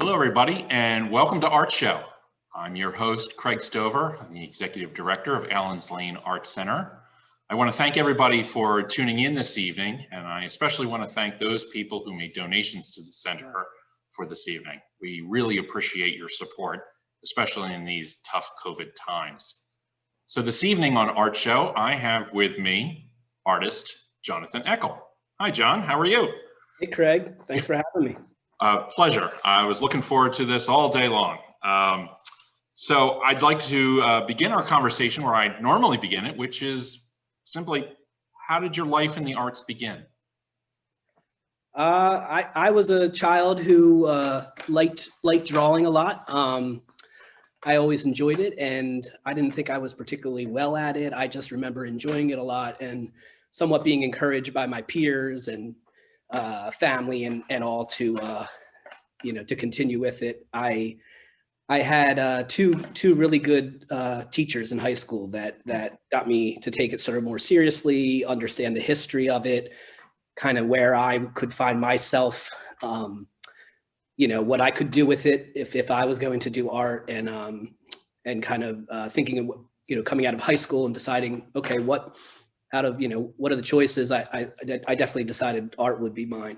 Hello, everybody, and welcome to ArtShow. I'm your host, Craig Stover. I'm the Executive Director of Allens Lane Art Center. I want to thank everybody for tuning in this evening, and I especially want to thank those people who made donations to the center for this evening. We really appreciate your support, especially in these tough COVID times. So this evening on ArtShow, I have with me artist Jonathan Eckel. Hi, John. How are you? Hey, Craig. Thanks for having me. Pleasure. I was looking forward to this all day long. So I'd like to begin our conversation where I normally begin it, which is simply, how did your life in the arts begin? I was a child who liked drawing a lot. I always enjoyed it, and I didn't think I was particularly well at it. I just remember enjoying it a lot and somewhat being encouraged by my peers and family and all to to continue with it. I had two really good teachers in high school that got me to take it sort of more seriously, understand the history of it, kind of where I could find myself, what I could do with it if I was going to do art, and kind of thinking of coming out of high school and deciding, okay, what are the choices? I definitely decided art would be mine.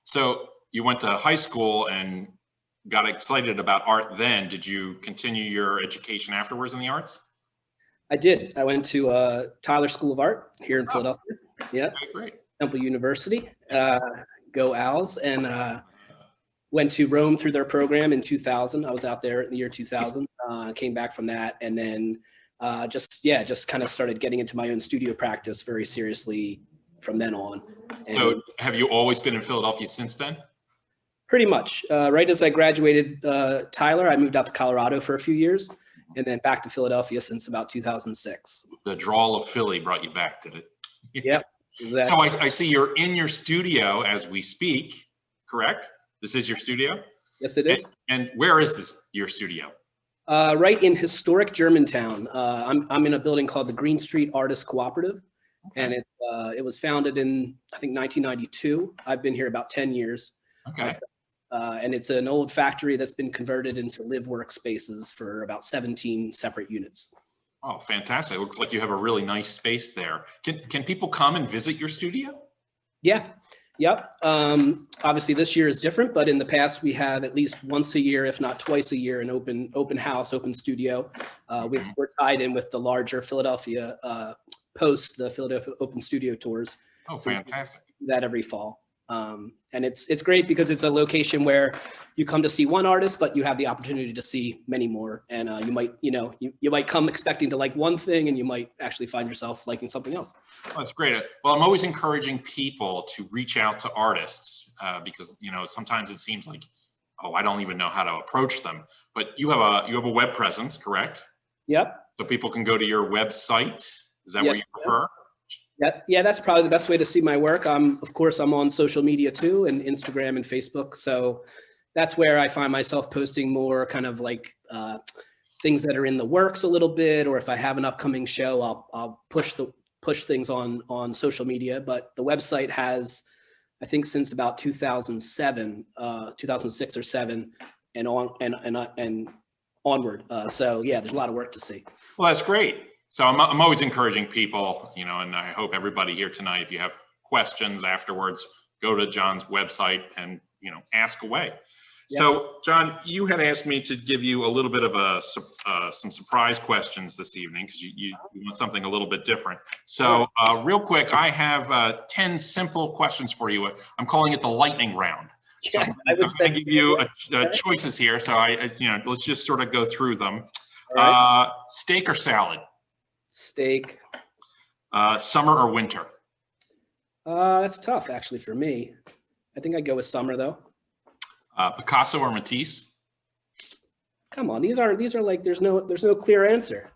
So you went to high school and got excited about art then. Did you continue your education afterwards in the arts? I did. I went to Tyler School of Art here in Philadelphia. Yeah. Great. Temple University. Go Owls. And went to Rome through their program in 2000. I was out there in the year 2000. Came back from that, and then just kind of started getting into my own studio practice very seriously from then on. And so have you always been in Philadelphia since then? Pretty much. Right as I graduated Tyler, I moved out to Colorado for a few years, and then back to Philadelphia since about 2006. The drawl of Philly brought you back, did it? Yep, exactly. So I see you're in your studio as we speak, correct? This is your studio? Yes, it is. And where is your studio? Right in historic Germantown. I'm in a building called the Green Street Artists Cooperative, and it was founded in, I think, 1992. I've been here about 10 years. Okay. And it's an old factory that's been converted into live work spaces for about 17 separate units. Oh, fantastic. Looks like you have a really nice space there. Can people come and visit your studio? Yeah. Yep. Obviously this year is different, but in the past we have at least once a year, if not twice a year, an open house, open studio. We're tied in with the larger Philadelphia Post, the Philadelphia Open Studio Tours. Oh, so fantastic. We do that every fall. And it's great because it's a location where you come to see one artist, but you have the opportunity to see many more. And you might come expecting to like one thing, and you might actually find yourself liking something else. Oh, that's great. Well, I'm always encouraging people to reach out to artists because sometimes it seems like, oh, I don't even know how to approach them. But you have a web presence, correct? Yep. So people can go to your website. Is that what you prefer? Yeah, that's probably the best way to see my work. Of course, I'm on social media too, and Instagram and Facebook. So that's where I find myself posting more kind of like things that are in the works a little bit, or if I have an upcoming show, I'll push things on social media. But the website has, I think, since about 2007, 2006 or 7, and onward. So yeah, there's a lot of work to see. Well, that's great. So I'm always encouraging people, and I hope everybody here tonight, if you have questions afterwards, go to John's website and, ask away. Yep. So John, you had asked me to give you a little bit of some surprise questions this evening because you want something a little bit different. So real quick, I have 10 simple questions for you. I'm calling it the lightning round. So yes, I'm going to give you choices here. So let's just sort of go through them. Right. Steak or salad? Steak. Summer or winter? That's tough actually for me. I think I'd go with summer though. Picasso or Matisse? Come on, these are like there's no clear answer.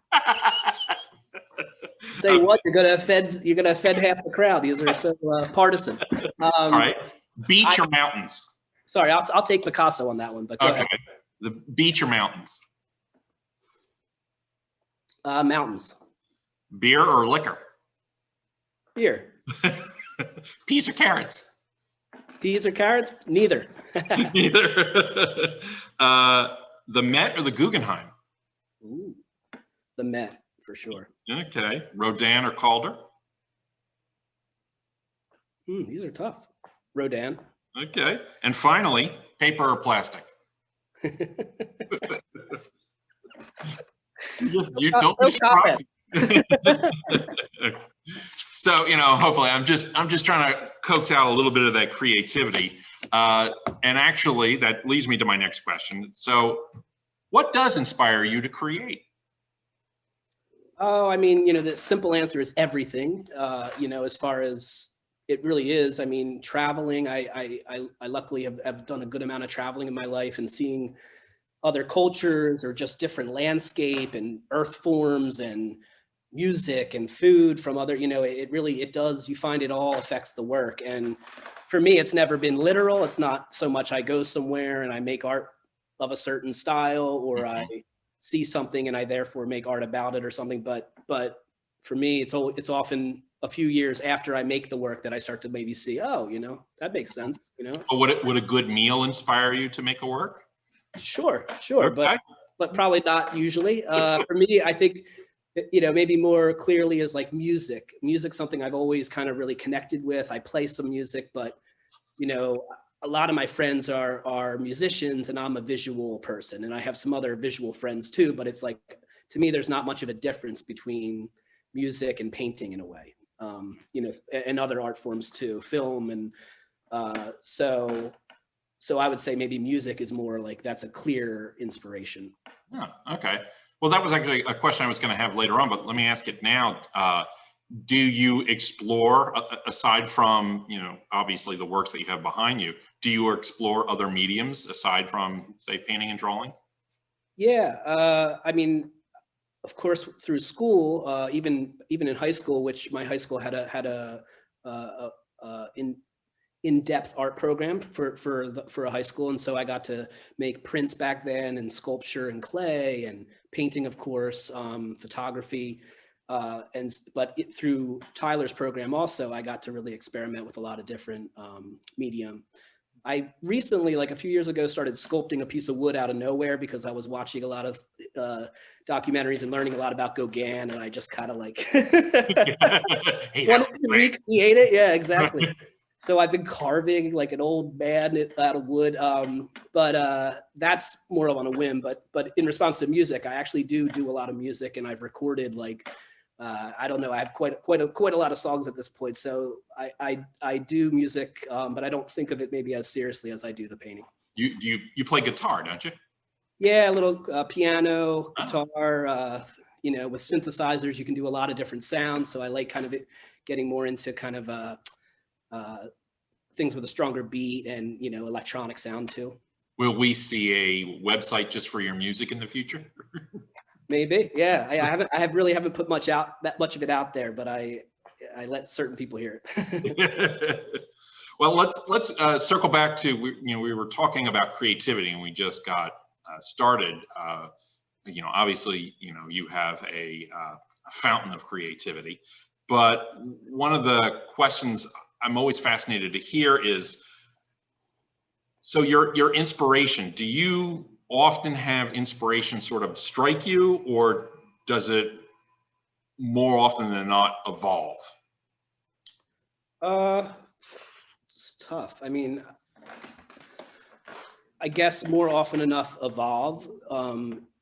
Say what? You're gonna offend half the crowd. These are so partisan. All right. Beach or mountains? Sorry, I'll take Picasso on that one. But go ahead. The beach or mountains? Mountains. Beer or liquor? Beer. Peas or carrots? Peas or carrots? Neither. Neither. The Met or the Guggenheim? Ooh, the Met, for sure. Okay. Rodin or Calder? These are tough. Rodin. Okay. And finally, paper or plastic? You don't be surprised. So, hopefully I'm just trying to coax out a little bit of that creativity. And actually that leads me to my next question. So what does inspire you to create? Oh, I mean, the simple answer is everything. As far as it really is. I mean, traveling, I luckily have done a good amount of traveling in my life and seeing other cultures or just different landscape and earth forms and music and food from other, it does, you find it all affects the work. And for me, it's never been literal. It's not so much I go somewhere and I make art of a certain style, or I see something and I therefore make art about it or something. But for me, it's often a few years after I make the work that I start to maybe see, oh, that makes sense, Would a good meal inspire you to make a work? Sure, Okay. but probably not usually. For me, I think, maybe more clearly is like music. Music's something I've always kind of really connected with. I play some music, but a lot of my friends are musicians and I'm a visual person, and I have some other visual friends too, but it's like, to me, there's not much of a difference between music and painting in a way, and other art forms too, film. And so I would say maybe music is more like, that's a clear inspiration. Yeah, okay. Well, that was actually a question I was going to have later on, but let me ask it now. Do you explore, aside from, obviously the works that you have behind you, do you explore other mediums aside from, say, painting and drawing? Yeah, I mean, of course, through school, even in high school, which my high school had a in-depth art program for a high school, and so I got to make prints back then, and sculpture and clay and painting, of course, photography, but through Tyler's program also, I got to really experiment with a lot of different medium. I recently, like a few years ago, started sculpting a piece of wood out of nowhere because I was watching a lot of documentaries and learning a lot about Gauguin, and I just kind of like wanted to recreate it. Yeah, exactly. So I've been carving like an old man out of wood, but that's more on a whim. But in response to music, I actually do a lot of music, and I've recorded like, I don't know, I have quite a lot of songs at this point. So I do music, but I don't think of it maybe as seriously as I do the painting. You play guitar, don't you? Yeah, a little piano, guitar. With synthesizers, you can do a lot of different sounds. So I like kind of getting more into kind of things with a stronger beat and electronic sound too. Will we see a website just for your music in the future? Maybe, yeah. I really haven't put much of it out there, but I let certain people hear it. Well, let's circle back to, we were talking about creativity, and we just got started. Obviously, you have a fountain of creativity, but one of the questions I'm always fascinated to hear is, so your inspiration, do you often have inspiration sort of strike you, or does it more often than not evolve? It's tough. I mean, I guess more often enough evolve,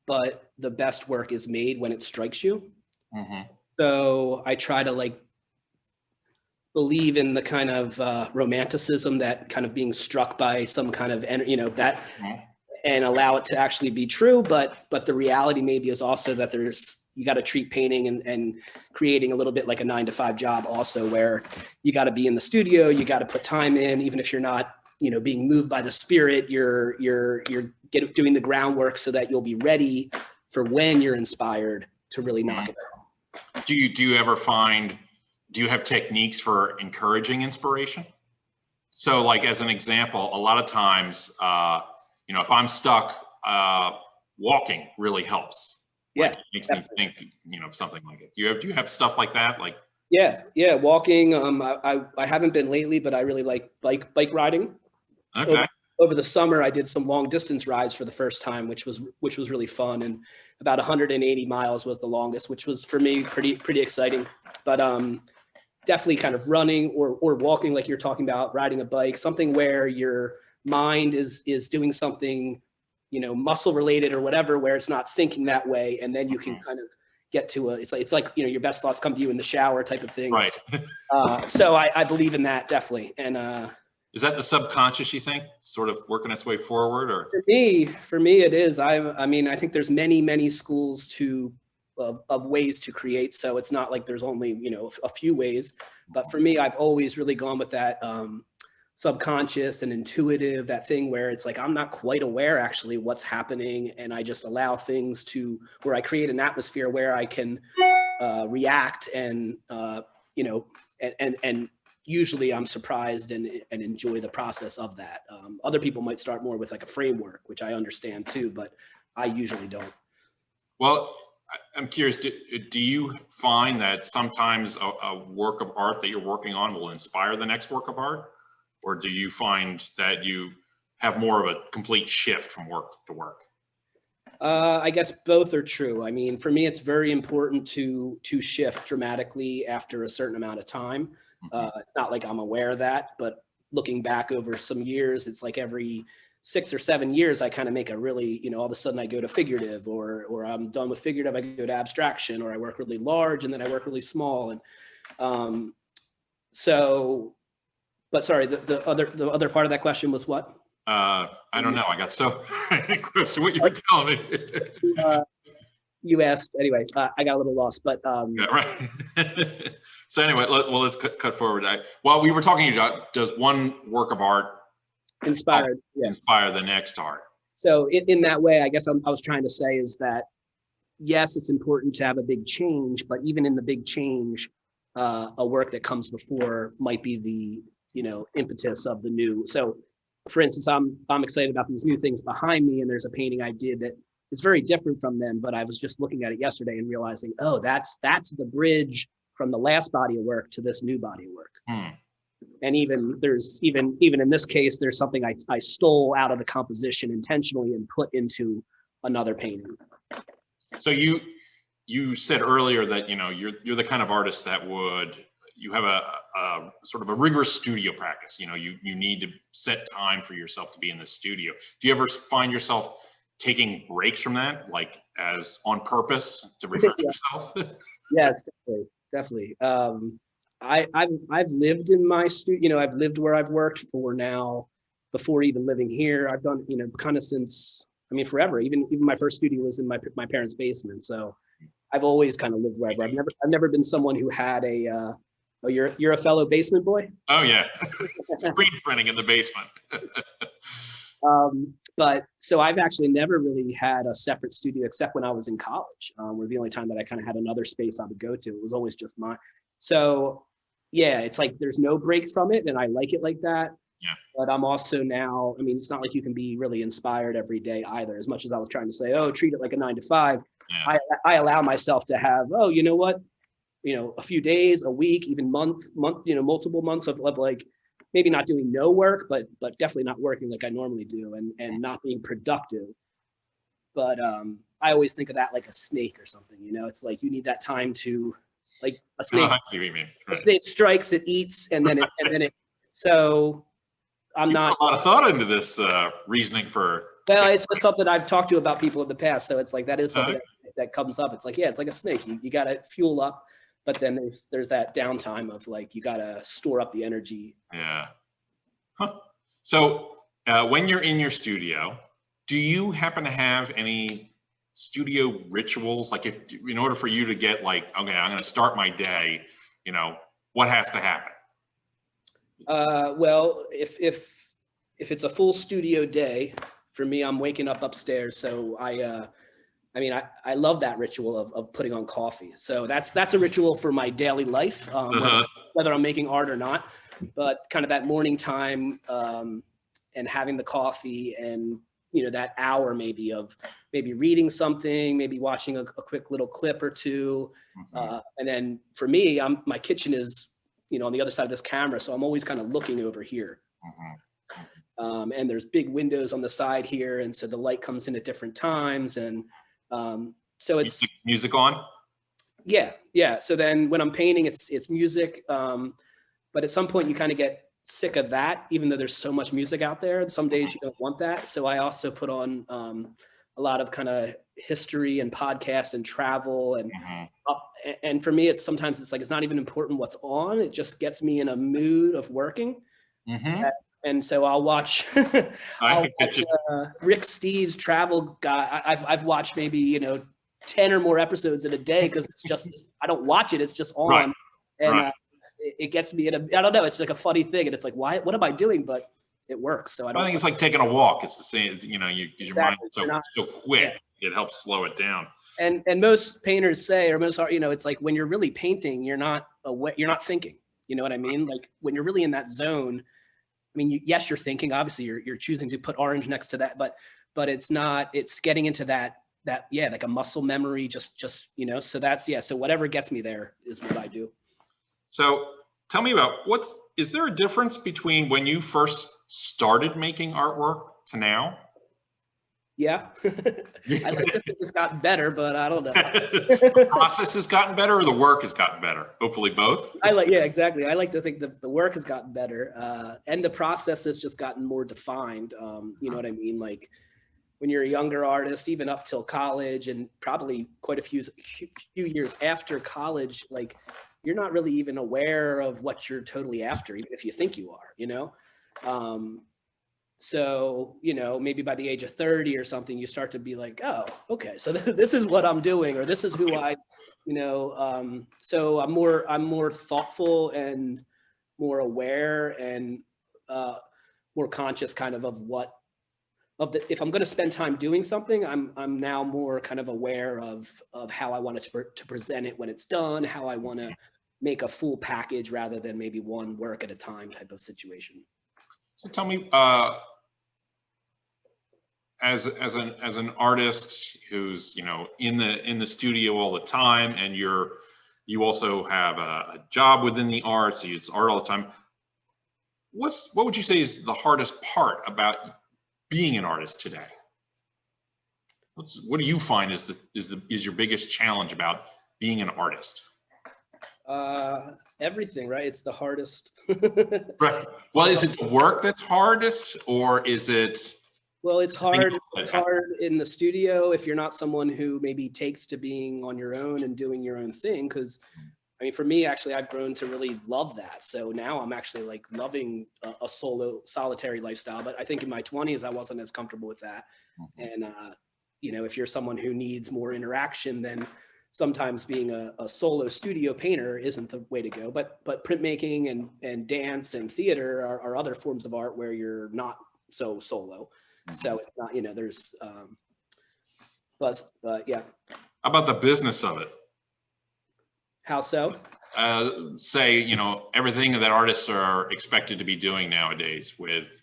but the best work is made when it strikes you. Mm-hmm. So I try to believe in the kind of romanticism, that kind of being struck by some kind of, that, mm-hmm. and allow it to actually be true. But the reality maybe is also that you got to treat painting and creating a little bit like a 9-to-5 job also, where you got to be in the studio, you got to put time in, even if you're not, being moved by the spirit, you're doing the groundwork so that you'll be ready for when you're inspired to really knock it out. Do you ever do you have techniques for encouraging inspiration? So like, as an example, a lot of times, if I'm stuck, walking really helps. Yeah, it makes me think, something like it. Do you have stuff like that? Yeah, walking. I haven't been lately, but I really like bike riding. Okay. Over the summer, I did some long distance rides for the first time, which was really fun. And about 180 miles was the longest, which was for me pretty exciting. But definitely kind of running or walking, like you're talking about, riding a bike, something where your mind is doing something, muscle related or whatever, where it's not thinking that way, and then you can kind of get to it's like your best thoughts come to you in the shower type of thing. Right. So I believe in that definitely. And is that the subconscious, you think, sort of working its way forward? Or for me it is. I mean, I think there's many schools of ways to create, so it's not like there's only a few ways, but for me, I've always really gone with that subconscious and intuitive, that thing where it's like I'm not quite aware actually what's happening, and I just allow things to where I create an atmosphere where I can react and and usually I'm surprised and enjoy the process of that. Other people might start more with like a framework, which I understand too, but I usually don't. Well, I'm curious, do you find that sometimes a work of art that you're working on will inspire the next work of art? Or do you find that you have more of a complete shift from work to work? I guess both are true. I mean, for me, it's very important to shift dramatically after a certain amount of time. It's not like I'm aware of that, but looking back over some years, it's like every 6 or 7 years, I kind of make a really, all of a sudden I go to figurative, or I'm done with figurative, I go to abstraction, or I work really large and then I work really small. And so, but sorry, the other part of that question was what? I don't know. I got so engrossed in what you were telling me. You asked anyway. I got a little lost, but yeah, right. So anyway, let's cut forward. While we were talking about, does one work of art inspire the next art? So in that way, I guess I was trying to say is that yes, it's important to have a big change, but even in the big change, a work that comes before might be the impetus of the new. So for instance, I'm excited about these new things behind me, and there's a painting I did that is very different from them, but I was just looking at it yesterday and realizing, oh, that's the bridge from the last body of work to this new body of work. And even in this case, there's something I stole out of the composition intentionally and put into another painting. So you said earlier that you're the kind of artist that you have a sort of a rigorous studio practice. You need to set time for yourself to be in the studio. Do you ever find yourself taking breaks from that, like as on purpose to refresh yourself? Yeah, it's definitely. I've lived in my studio. I've lived where I've worked for now. Before even living here, I've done kind of since forever. Even my first studio was in my parents' basement. So I've always kind of lived wherever. I've never been someone who had a. Oh, you're a fellow basement boy? Oh yeah, screen printing in the basement. But so I've actually never really had a separate studio except when I was in college. Where the only time that I kind of had another space I would go to. It was always just mine. So yeah, it's like there's no break from it, and I like it like that. Yeah. But I'm also now, it's not like you can be really inspired every day either. As much as I was trying to say, oh, treat it like a 9 to 5. Yeah. I allow myself to have, oh, you know what? A few days, a week, even month, multiple months of like maybe not doing no work, but definitely not working like I normally do, and not being productive. But I always think of that like a snake or something. It's like you need that time to, like a snake. I see what you mean. Right. A snake strikes, it eats, and then it. So I'm not. Put a lot of thought into this reasoning for. Well, it's something I've talked to about people in the past, so it's like that is something that comes up. It's like, yeah, it's like a snake. You got to fuel up. But then there's that downtime of like, you got to store up the energy. Yeah. Huh. So when you're in your studio, do you happen to have any studio rituals? Like in order for you to get like, okay, I'm going to start my day, what has to happen? Well, if it's a full studio day, for me, I'm waking up upstairs. So I love that ritual of putting on coffee. So that's a ritual for my daily life, whether I'm making art or not. But kind of that morning time and having the coffee and that hour maybe of maybe reading something, maybe watching a quick little clip or two. And then for me, my kitchen is, on the other side of this camera. So I'm always kind of looking over here. And there's big windows on the side here. And so the light comes in at different times. And so it's music on. Yeah. So then when I'm painting, it's music. But at some point you kind of get sick of that, even though there's so much music out there. Some days you don't want that. So I also put on a lot of kind of history and podcast and travel. And for me, sometimes it's like, it's not even important what's on. It just gets me in a mood of working. And so I'll watch, Rick Steves' travel guy. I've watched maybe, 10 or more episodes in a day, because it's just, I don't watch it. It's just on. Right. And it gets me in I don't know. It's like a funny thing. And it's like, what am I doing? But it works. So I think it's like taking a walk. It's the same, your mind is so quick. Yeah. It helps slow it down. And most painters say, or most, it's like when you're really painting, you're not thinking, you know what I mean? Like when you're really in that zone, I mean, yes, you're thinking, obviously you're choosing to put orange next to that, but it's not, it's getting into that, like a muscle memory, just, so that's, so whatever gets me there is what I do. So tell me about is there a difference between when you first started making artwork to now? Yeah. I like to think it's gotten better, but I don't know. The process has gotten better, or the work has gotten better? Hopefully both. Exactly. I like to think that the work has gotten better, and the process has just gotten more defined. You know what I mean? Like when you're a younger artist, even up till college, and probably quite a few years after college, like you're not really even aware of what you're totally after, even if you think you are, So, maybe by the age of 30 or something, you start to be like, oh, okay, so this is what I'm doing, or this is who I, so I'm more thoughtful and more aware and more conscious kind of if I'm going to spend time doing something, I'm now more kind of aware of how I want it to present it when it's done, how I want to make a full package rather than maybe one work at a time type of situation. So tell me, as an artist who's in the studio all the time, and you also have a job within the arts, you use art all the time. What would you say is the hardest part about being an artist today? What do you find is your biggest challenge about being an artist? Everything, right? It's the hardest. Right. Well, is it the work that's hardest, or is it? Well, it's hard. It's hard in the studio if you're not someone who maybe takes to being on your own and doing your own thing. Because, I mean, for me, actually, I've grown to really love that. So now I'm actually like loving a solitary lifestyle. But I think in my 20s, I wasn't as comfortable with that. And, if you're someone who needs more interaction, then sometimes being a solo studio painter isn't the way to go, but printmaking and dance and theater are other forms of art where you're not so solo. So it's not, there's, but yeah. How about the business of it? How so? Say, everything that artists are expected to be doing nowadays with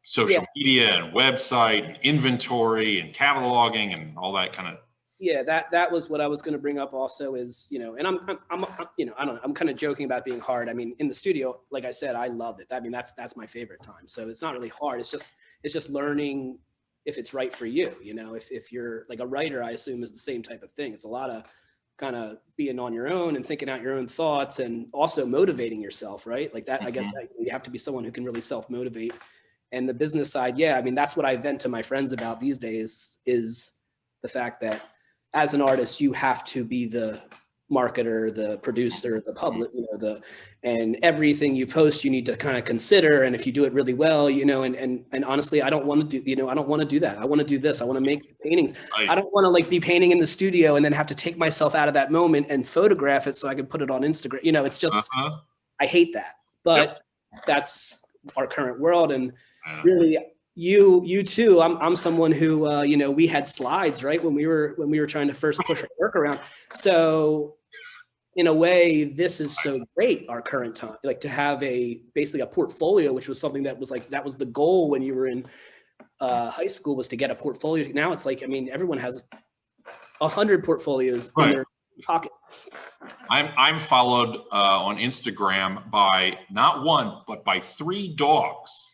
social media and website and inventory and cataloging and all that kind of. Yeah, that was what I was going to bring up also is, and I'm I don't know, I'm kind of joking about being hard. I mean, in the studio, like I said, I love it. I mean, that's my favorite time. So it's not really hard. It's just learning if it's right for you. If you're like a writer, I assume is the same type of thing. It's a lot of kind of being on your own and thinking out your own thoughts and also motivating yourself, right? Like that, I guess that you have to be someone who can really self-motivate. And the business side, I mean, that's what I vent to my friends about these days is the fact that as an artist, you have to be the marketer, the producer, the public, and everything you post, you need to kind of consider. And if you do it really well, and honestly, I don't want to do, I don't want to do that. I want to do this. I want to make paintings. I don't want to like be painting in the studio and then have to take myself out of that moment and photograph it so I can put it on Instagram. It's just, I hate that, but that's our current world. And really, you too. I'm someone who we had slides, right, when we were trying to first push our work around. So in a way, this is so great, our current time, like to have basically a portfolio, which was something that was the goal when you were in high school was to get a portfolio. Now it's like, I mean, everyone has 100 portfolios in Right. their pocket. I'm followed on Instagram by not one, but by 3 dogs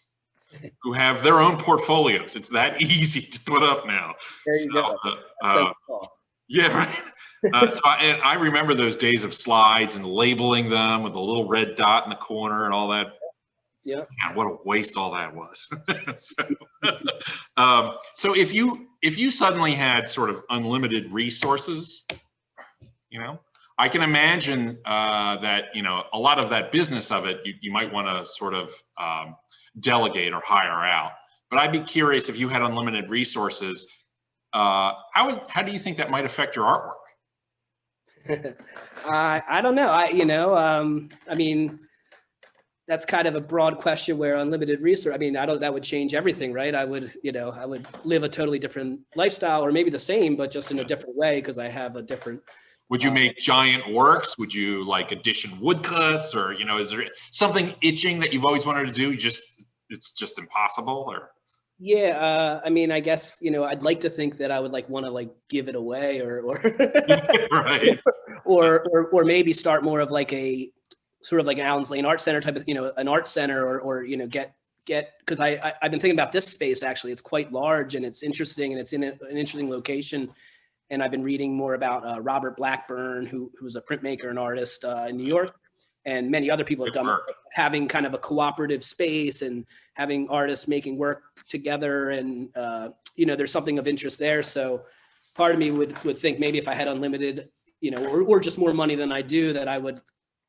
who have their own portfolios. It's that easy to put up now. There you go. That says it all. Yeah, right. I remember those days of slides and labeling them with a little red dot in the corner and all that. Yeah. Man, what a waste all that was. So if you suddenly had sort of unlimited resources, I can imagine that, a lot of that business of it, you might want to sort of delegate or hire out. But I'd be curious, if you had unlimited resources, how do you think that might affect your artwork? I don't know. I mean, that's kind of a broad question where unlimited resource, I mean, that would change everything, right? I would live a totally different lifestyle, or maybe the same, but just in a different way, because I have a different. Would you make giant works? Would you like addition woodcuts, or, is there something itching that you've always wanted to do? It's just impossible, or? Yeah, I mean, I guess, I'd like to think that I would want to give it away, or right. or maybe start more of a sort of like an Allen's Lane Art Center type of, an art center, or get, because I've been thinking about this space. Actually, it's quite large and it's interesting, and it's in an interesting location. And I've been reading more about Robert Blackburn, who's a printmaker and artist in New York. And many other people have done it, having kind of a cooperative space and having artists making work together. And, there's something of interest there. So part of me would think maybe if I had unlimited, or just more money than I do, that I would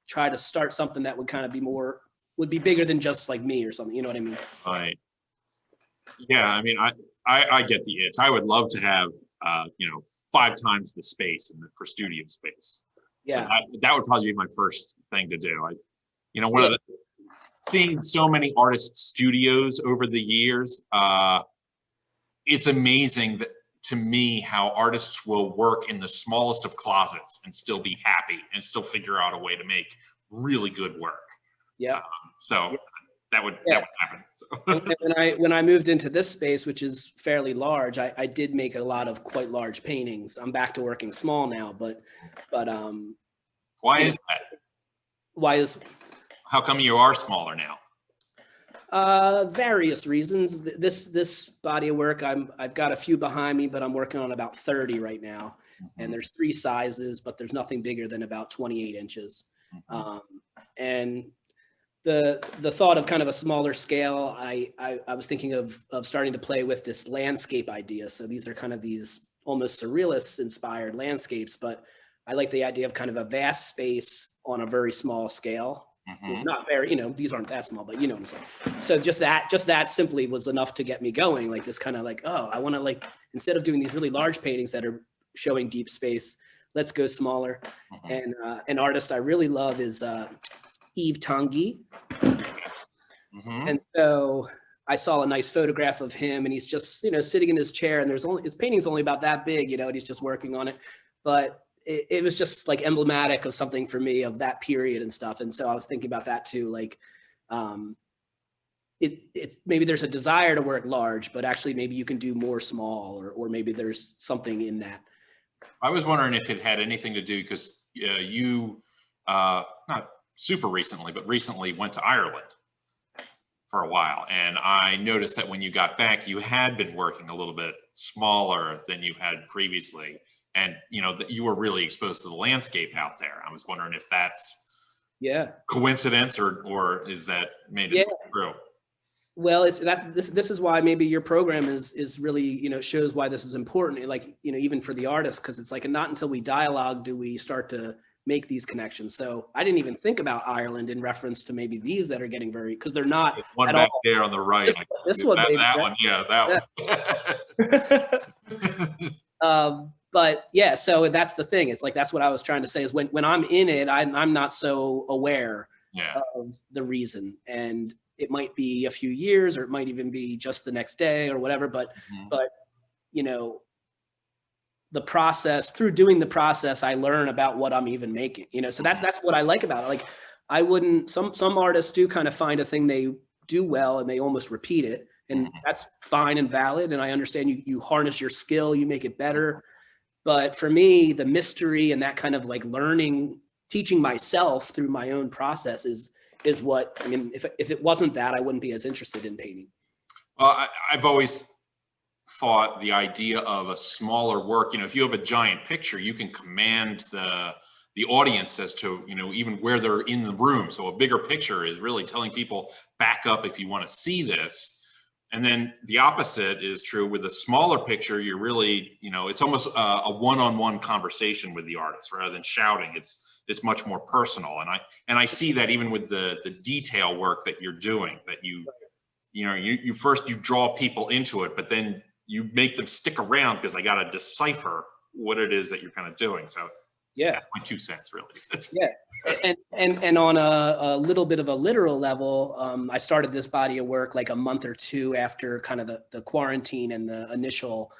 try to start something that would kind of would be bigger than just like me or something. You know what I mean? Right. Yeah. I mean, I get the itch. I would love to have, 5 times the space for studio space. Yeah. So that would probably be my first thing to do. Seeing so many artist studios over the years, it's amazing to me how artists will work in the smallest of closets and still be happy and still figure out a way to make really good work. Yeah. That would happen. So. When I moved into this space, which is fairly large, I did make a lot of quite large paintings. I'm back to working small now, but why is that? How come you are smaller now? Various reasons. This body of work, I've got a few behind me, but I'm working on about 30 right now. Mm-hmm. And there's 3 sizes, but there's nothing bigger than about 28 inches. Mm-hmm. And the thought of kind of a smaller scale, I was thinking of starting to play with this landscape idea. So these are kind of these almost surrealist inspired landscapes, but I like the idea of kind of a vast space on a very small scale. Mm-hmm. Not very, these aren't that small, but you know what I'm saying. So just that simply was enough to get me going. Like this kind of I want to instead of doing these really large paintings that are showing deep space, let's go smaller. Mm-hmm. And an artist I really love is Yves Tanguy. Mm-hmm. And so I saw a nice photograph of him, and he's just, sitting in his chair, and his painting's only about that big, and he's just working on it. But it was just emblematic of something for me of that period and stuff. And so I was thinking about that too. It's maybe there's a desire to work large, but actually maybe you can do more small, or maybe there's something in that. I was wondering if it had anything to do, because you, not super recently, but recently went to Ireland for a while. And I noticed that when you got back, you had been working a little bit smaller than you had previously. And, that you were really exposed to the landscape out there. I was wondering if that's coincidence or is that maybe true? Well, this is why maybe your program is really, shows why this is important. Even for the artist, because it's not until we dialogue do we start to make these connections. So I didn't even think about Ireland in reference to maybe these that are getting because they're not. There's one back there on the right. This one, that one. But yeah, so that's the thing. It's that's what I was trying to say is when I'm in it, I'm not so aware of the reason. And it might be a few years, or it might even be just the next day or whatever. But the process, through doing the process, I learn about what I'm even making, so that's what I like about it. I wouldn't, some artists do kind of find a thing they do well and they almost repeat it. and that's fine and valid. And I understand you harness your skill, you make it better. But for me, the mystery and that kind of like learning, teaching myself through my own process is what, I mean, if it wasn't that, I wouldn't be as interested in painting. Well, I've always thought the idea of a smaller work, if you have a giant picture, you can command the audience as to, even where they're in the room. So a bigger picture is really telling people, back up if you want to see this. And then the opposite is true with a smaller picture. You're really, it's almost a one-on-one conversation with the artist rather than shouting. It's much more personal. And I see that even with the detail work that you're doing, that you first draw people into it, but then you make them stick around because I got to decipher what it is that you're kind of doing. So yeah, that's my 2 cents, really. Yeah, and on a little bit of a literal level, I started this body of work like a month or two after kind of the quarantine and the initial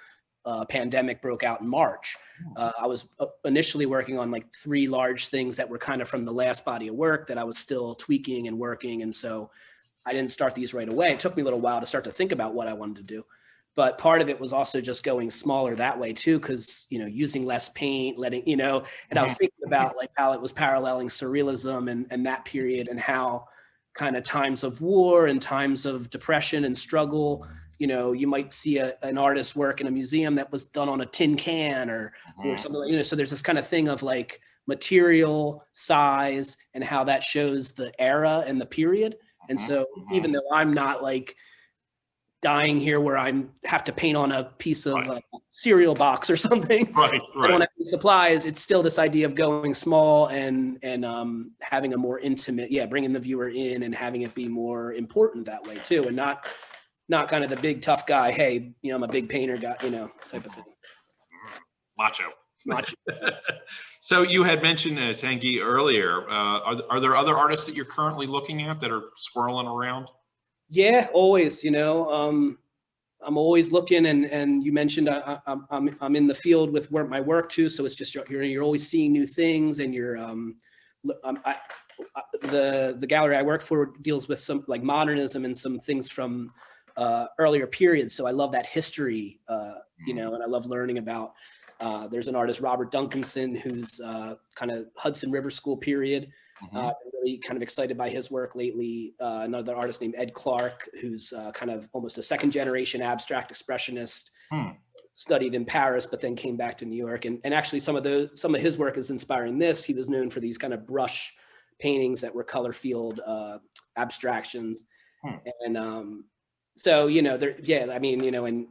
pandemic broke out in March. I was initially working on like 3 large things that were kind of from the last body of work that I was still tweaking and working, and so I didn't start these right away. It took me a little while to start to think about what I wanted to do. But part of it was also just going smaller that way too, because, using less paint, letting, and I was thinking about like how it was paralleling surrealism and that period, and how kind of times of war and times of depression and struggle, you might see an artist's work in a museum that was done on a tin can or something like, so there's this kind of thing of like material, size, and how that shows the era and the period. And so even though I'm not like dying here where I have to paint on a piece of cereal box or something. Right. I don't have any supplies. It's still this idea of going small and having a more intimate, bringing the viewer in and having it be more important that way too, and not kind of the big tough guy. Hey, I'm a big painter guy, type of thing. Macho. So you had mentioned Tanguy earlier. Are there other artists that you're currently looking at that are swirling around? Yeah, always, I'm always looking, and you mentioned I'm in the field with my work too. So it's just, you're always seeing new things, and the gallery I work for deals with some like modernism and some things from earlier periods. So I love that history, and I love learning about, there's an artist, Robert Duncanson, who's kind of Hudson River School period. Really kind of excited by his work lately. Another artist named Ed Clark, who's kind of almost a second generation abstract expressionist, studied in Paris, but then came back to New York. And actually some of his work is inspiring this. He was known for these kind of brush paintings that were color field abstractions. And so, and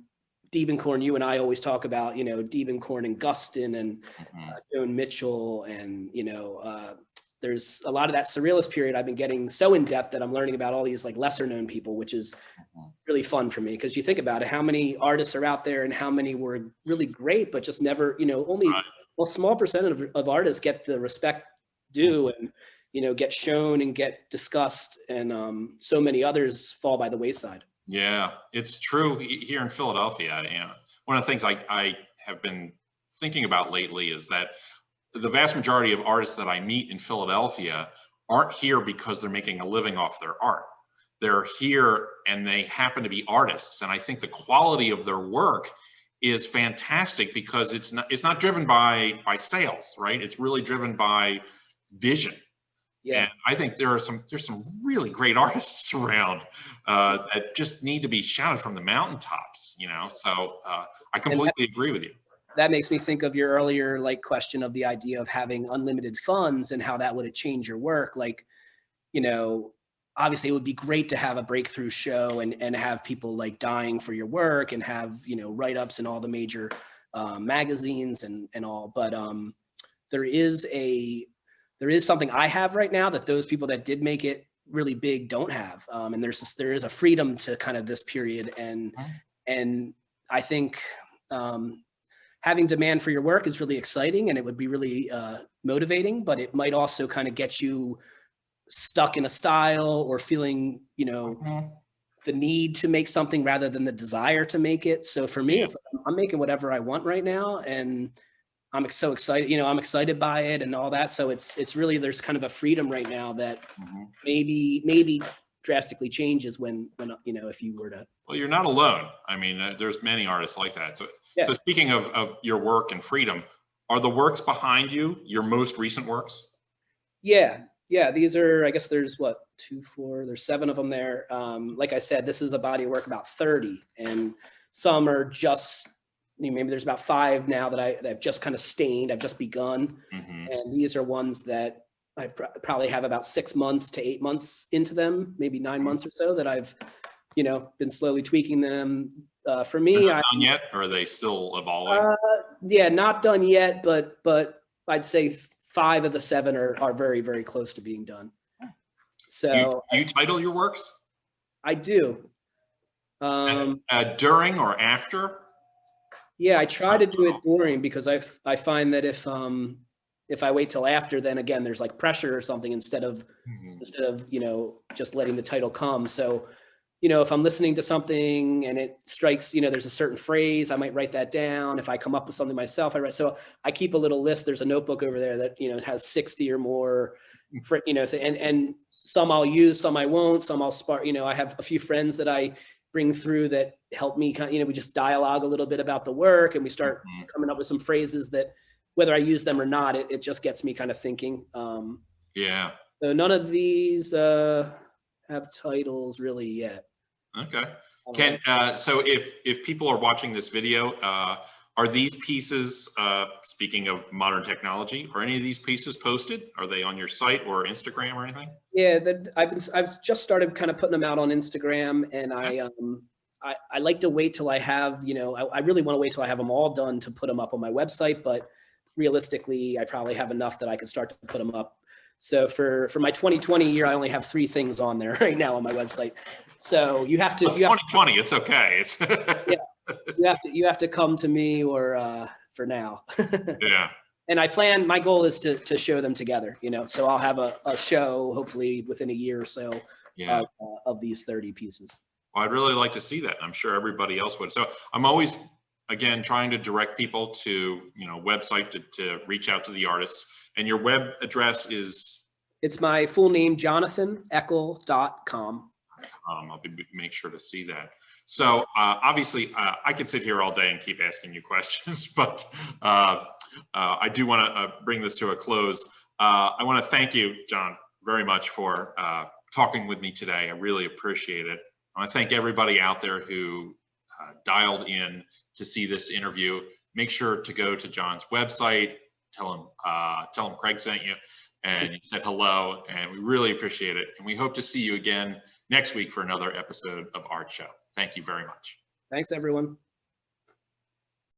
Diebenkorn, you and I always talk about, Diebenkorn and Gustin and Joan Mitchell, and, there's a lot of that surrealist period I've been getting so in depth that I'm learning about all these like lesser known people, which is really fun for me. Because you think about it, how many artists are out there and how many were really great, but just never, only a small percent of artists get the respect due and, get shown and get discussed. And so many others fall by the wayside. Yeah, it's true here in Philadelphia. One of the things I have been thinking about lately is that the vast majority of artists that I meet in Philadelphia aren't here because they're making a living off their art. They're here and they happen to be artists. And I think the quality of their work is fantastic because it's not driven by sales, right? It's really driven by vision. Yeah. And I think there's some really great artists around that just need to be shouted from the mountaintops, So I completely agree with you. That makes me think of your earlier question of the idea of having unlimited funds and how that would change your work. Obviously it would be great to have a breakthrough show and have people dying for your work and have, write-ups in all the major magazines and all. But there is something I have right now that those people that did make it really big don't have. And there is a freedom to kind of this period. And I think, having demand for your work is really exciting, and it would be really motivating, but it might also kind of get you stuck in a style or feeling, the need to make something rather than the desire to make it. So for me, it's I'm making whatever I want right now, and I'm so excited, I'm excited by it and all that. So it's really, there's kind of a freedom right now that maybe drastically changes when if you were to Well, you're not alone. I mean, there's many artists like that. So, Yeah. so speaking of your work and freedom, are the works behind you your most recent works? Yeah. Yeah. These are, I guess there's what, 2, 4, there's 7 of them there. Like I said, this is a body of work about 30, and some are just, maybe there's about 5 now that I've just kind of stained. I've just begun. Mm-hmm. And these are ones that I probably have about 6 months to 8 months into them, maybe 9 months or so, that I've, been slowly tweaking them. For me, They're not done yet, or are they still evolving? yeah, not done yet, but I'd say 5 of the 7 are very, very close to being done. So You title your works? I do. During or after? Yeah, I try to do it during, because I find that if I wait till after, then again, there's like pressure or something instead of just letting the title come. So, if I'm listening to something and it strikes, there's a certain phrase, I might write that down. If I come up with something myself, I write. So I keep a little list. There's a notebook over there that, has 60 or more, and some I'll use, some I won't, some I'll spark. I have a few friends that I bring through that help me kind of, we just dialogue a little bit about the work, and we start coming up with some phrases that, whether I use them or not, it just gets me kind of thinking. Yeah. So none of these have titles really yet. Okay. So if people are watching this video, are these pieces, speaking of modern technology, are any of these pieces posted? Are they on your site or Instagram or anything? Yeah, I've just started kind of putting them out on Instagram, and I like to wait till I have, I really want to wait till I have them all done to put them up on my website, but realistically, I probably have enough that I can start to put them up. So for my 2020 year, I only have 3 things on there right now on my website. So you have to. It's 2020. It's okay. Yeah, you have to come to me or for now. Yeah. And my goal is to show them together. So I'll have a show hopefully within a year or so. Yeah. Of these 30 pieces. Well, I'd really like to see that. I'm sure everybody else would. So I'm always, again, trying to direct people to, website to reach out to the artists. And your web address is? It's my full name, JonathanEckel.com. I'll make sure to see that. So obviously, I could sit here all day and keep asking you questions, but I do want to bring this to a close. I want to thank you, John, very much for talking with me today. I really appreciate it. I want to thank everybody out there who dialed in to see this interview. Make sure to go to John's website, tell him Craig sent you, and you said hello, and we really appreciate it. And we hope to see you again next week for another episode of Art Show. Thank you very much. Thanks, everyone.